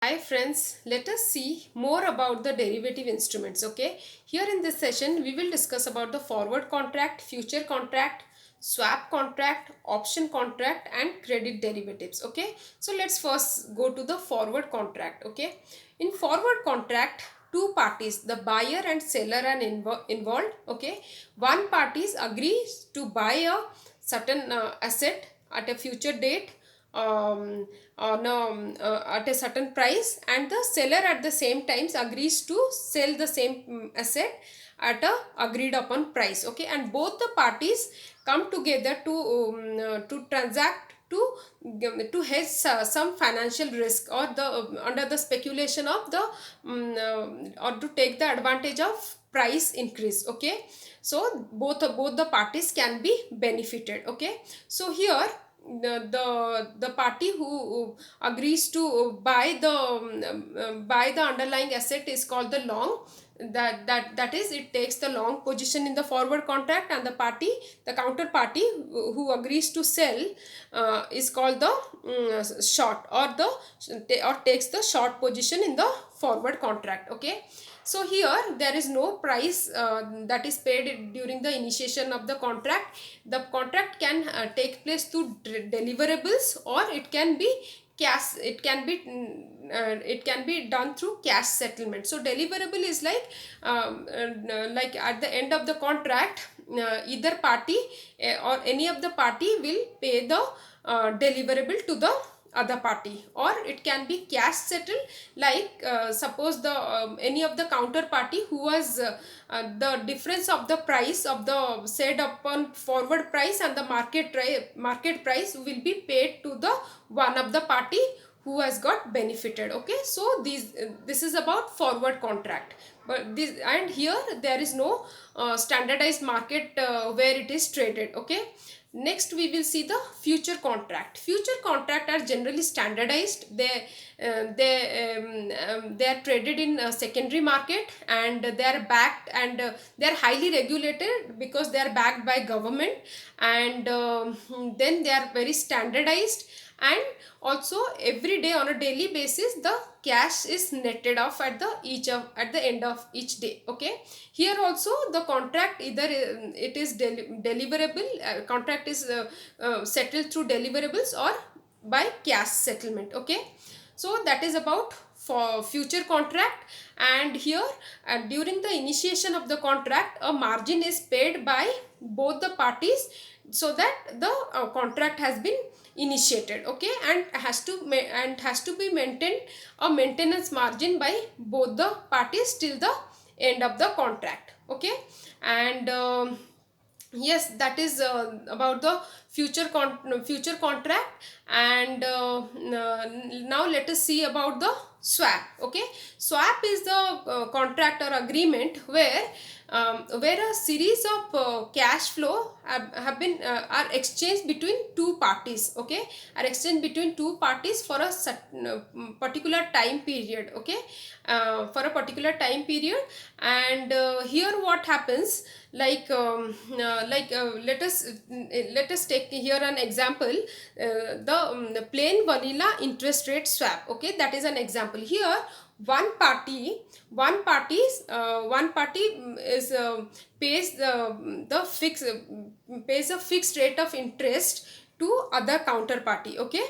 Hi friends, let us see more about the derivative instruments. Okay, here in this session we will discuss about the forward contract, future contract, swap contract, option contract and credit derivatives. Okay, so let's first go to the forward contract. Okay, in forward contract, two parties, the buyer and seller are involved. Okay, one parties agrees to buy a certain asset at a future date, um, at a certain price, and the seller at the same times agrees to sell the same asset at a agreed upon price. Okay, and both the parties come together to transact to hedge some financial risk, or the under the speculation of the or to take the advantage of price increase. Okay, so both the parties can be benefited. Okay, so here the party who agrees to buy the underlying asset is called the long. That is, it takes the long position in the forward contract, and the counterparty who agrees to sell is called the short, or takes the short position in the forward contract. Okay, so here there is no price that is paid during the initiation of the contract. The contract can take place through deliverables, or it can be cash. It can be done through cash settlement. So deliverable is like at the end of the contract, either party or any of the party will pay the deliverable to the other party, or it can be cash settled. Like suppose the any of the counterparty who has the difference of the price of the said upon forward price and the market price will be paid to the one of the party who has got benefited. Okay, so this is about forward contract. But this, and here there is no standardized market where it is traded. Okay, next we will see the future contract. Future contract are generally standardized. They are traded in secondary market, and they are backed, and they are highly regulated because they are backed by government. And then they are very standardized, and also every day on a daily basis the cash is netted off at the end of each day. Okay, here also the contract, either it is deliverable, contract is settled through deliverables or by cash settlement. Okay, so that is about for future contract. And here during the initiation of the contract, a margin is paid by both the parties, so that the contract has been initiated. Okay, and has to be maintained a maintenance margin by both the parties till the end of the contract. Okay, and yes, that is about the future contract. And now let us see about the swap. Okay, swap is the contract or agreement where a series of cash flow have been are exchanged between two parties. Okay, are exchanged between two parties for a certain, particular time period. Okay, for a particular time period. And here what happens, let us take here an example, the plain vanilla interest rate swap. Okay, that is an example. Here one party is pays the fix pays a fixed rate of interest to other counterparty. Okay,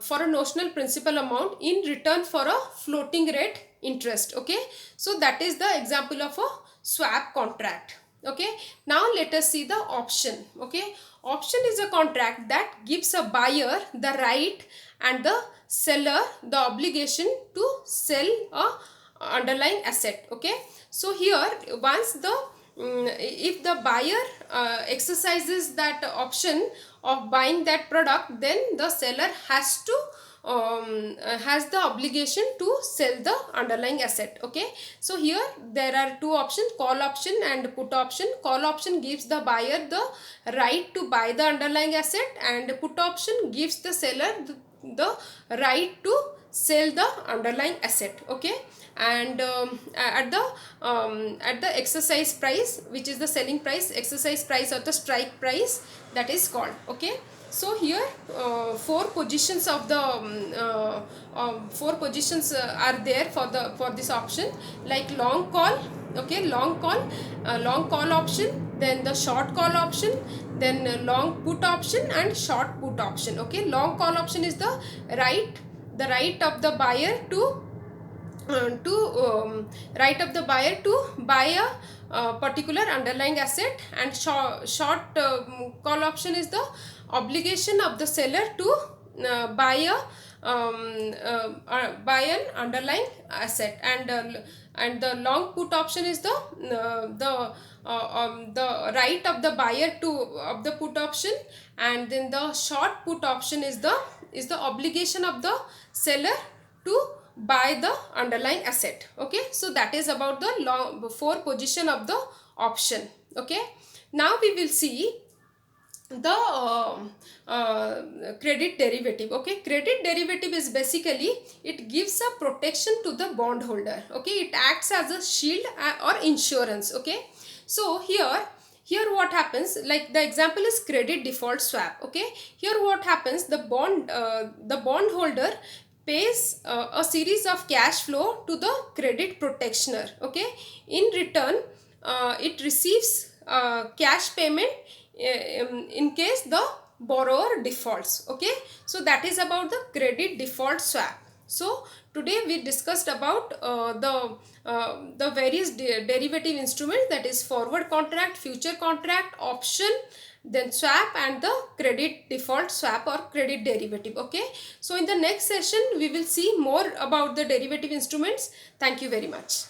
for a notional principal amount in return for a floating rate interest. Okay, so that is the example of a swap contract. Okay, now let us see the option. Okay, option is a contract that gives a buyer the right and the seller the obligation to sell a underlying asset. Okay, so here once the if the buyer exercises that option of buying that product, then the seller has the obligation to sell the underlying asset. Okay, so here there are two options, call option and put option. Call option gives the buyer the right to buy the underlying asset, and put option gives the seller the right to sell the underlying asset. Okay, and at the exercise price, which is the selling price, exercise price or the strike price, that is called. Okay, So here four positions of the four positions are there for this option, like long call, okay, long call option, then the short call option, then long put option and short put option. Okay, long call option is right the right of the buyer to right of the buyer to buy a particular underlying asset, and short call option is the obligation of the seller to buy an underlying asset, and the long put option is the right of the buyer to of the put option, and then the short put option is the obligation of the seller to buy the underlying asset. Okay, so that is about the long four position of the option. Okay, now we will see the credit derivative. Okay, credit derivative is basically, it gives a protection to the bondholder. Okay, it acts as a shield or insurance. Okay, so here what happens, like the example is credit default swap. Okay, here what happens, the bondholder pays a series of cash flow to the credit protectioner. Okay, in return it receives cash payment in case the borrower defaults. Okay, so that is about the credit default swap. So today we discussed about the various derivative instruments, that is forward contract, future contract, option, then swap, and the credit default swap or credit derivative. Okay, so in the next session we will see more about the derivative instruments. Thank you very much.